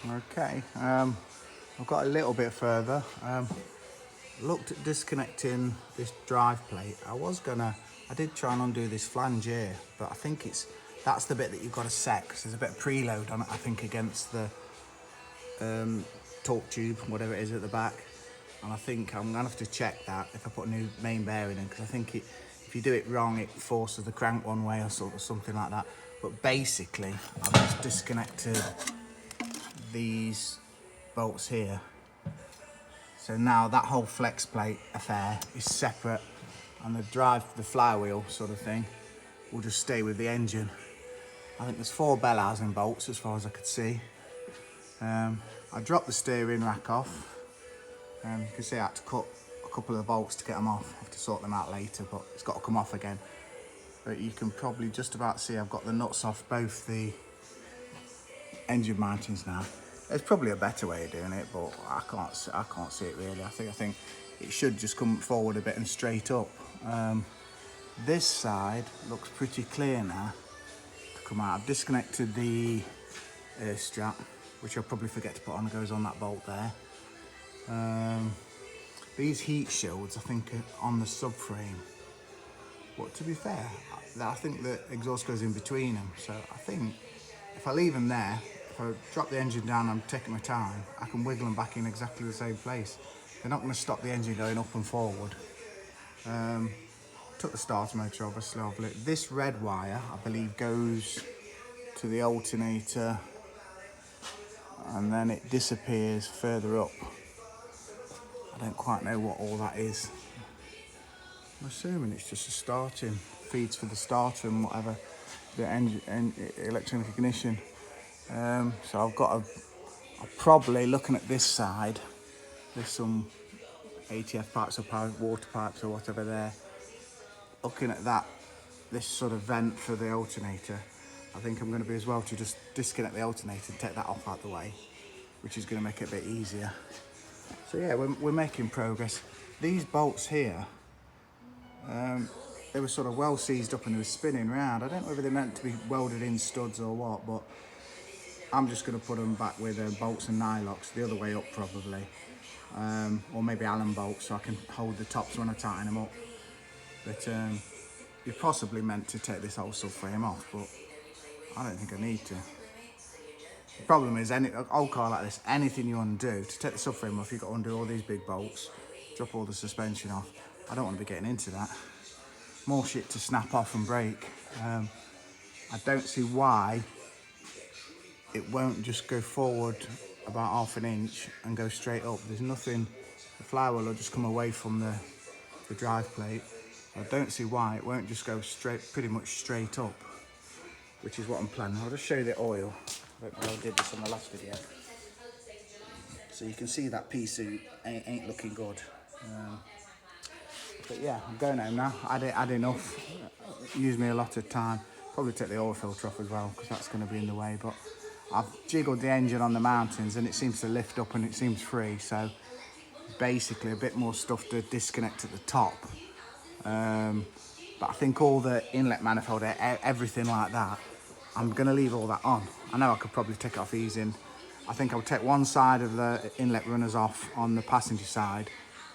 Okay, I've got a little bit further. Looked at disconnecting this drive plate. I did try and undo this flange here, but I think that's the bit that you've got to set, because there's a bit of preload on it, I think, against the torque tube, whatever it is at the back. And I think I'm gonna have to check that if I put a new main bearing in, because I think if you do it wrong, it forces the crank one way or something like that. But basically, I've just disconnected these bolts here. So now that whole flex plate affair is separate, and the flywheel sort of thing will just stay with the engine. I think there's 4 bell housing bolts as far as I could see. I dropped the steering rack off. You can see I had to cut a couple of the bolts to get them off. I have to sort them out later, but it's got to come off again. But you can probably just about see I've got the nuts off both the engine mountings now. There's probably a better way of doing it, but I can't see it really. I think it should just come forward a bit and straight up. This side looks pretty clear now to come out. I've disconnected the air strap, which I'll probably forget to put on. It goes on that bolt there. These heat shields, I think, are on the subframe. But to be fair, I think the exhaust goes in between them. So I think if I leave them there, if I drop the engine down and I'm taking my time, I can wiggle them back in exactly the same place. They're not going to stop the engine going up and forward. Took the starter motor, obviously. This red wire, I believe, goes to the alternator, and then it disappears further up. I don't quite know what all that is. I'm assuming it's just a starting, feeds for the starter and whatever, the engine and electronic ignition. So I'm probably looking at this side. There's some ATF pipes or water pipes or whatever there. Looking at that, this sort of vent for the alternator, I think I'm going to be as well to just disconnect the alternator and take that off out the way, which is going to make it a bit easier. So yeah, we're making progress. These bolts here, they were sort of well seized up and they were spinning around. I don't know whether they're meant to be welded in studs or what, but I'm just going to put them back with bolts and nylocks, the other way up probably. Or maybe Allen bolts so I can hold the tops when I tighten them up. But you're possibly meant to take this whole subframe off, but I don't think I need to. The problem is, any old car like this, anything you undo, to take the subframe off, you've got to undo all these big bolts, drop all the suspension off. I don't want to be getting into that. More shit to snap off and break. I don't see why it won't just go forward about half an inch and go straight up. There's nothing, the flywheel will just come away from the drive plate. I don't see why it won't just go pretty much straight up, which is what I'm planning. I'll just show you the oil. I don't know if I did this on the last video. So you can see that piece ain't looking good. But yeah, I'm going home now. I had enough. Used me a lot of time. Probably take the oil filter off as well, because that's going to be in the way. But I've jiggled the engine on the mountings and it seems to lift up and it seems free. So basically a bit more stuff to disconnect at the top. But I think all the inlet manifold, everything like that, I'm going to leave all that on. I know I could probably take it off easing. I think I'll take one side of the inlet runners off on the passenger side,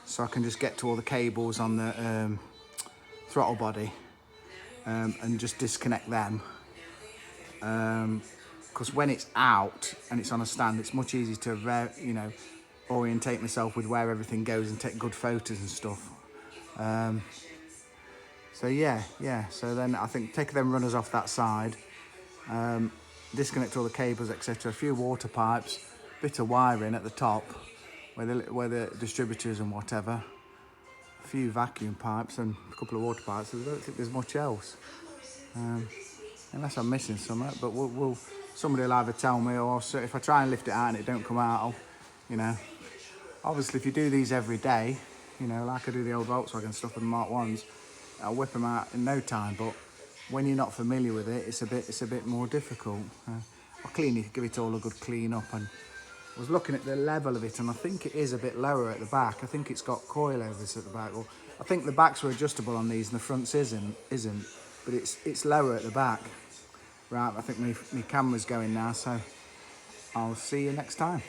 so I can just get to all the cables on the throttle body and just disconnect them. Because when it's out and it's on a stand, it's much easier to orientate myself with where everything goes and take good photos and stuff. So yeah. So then I think take them runners off that side, disconnect all the cables, etc. A few water pipes, bit of wiring at the top, where the distributors and whatever. A few vacuum pipes and a couple of water pipes. I don't think there's much else, unless I'm missing something. But somebody will either tell me, or if I try and lift it out and it don't come out, obviously if you do these every day, like I do the old Volkswagen stuff with the Mark 1s, I'll whip them out in no time. But when you're not familiar with it, it's a bit more difficult. I'll give it all a good clean up. And I was looking at the level of it, and I think it is a bit lower at the back. I think it's got coilovers at the back. Well, I think the backs were adjustable on these, and the fronts isn't. But it's lower at the back. Right, I think my camera's going now, so I'll see you next time.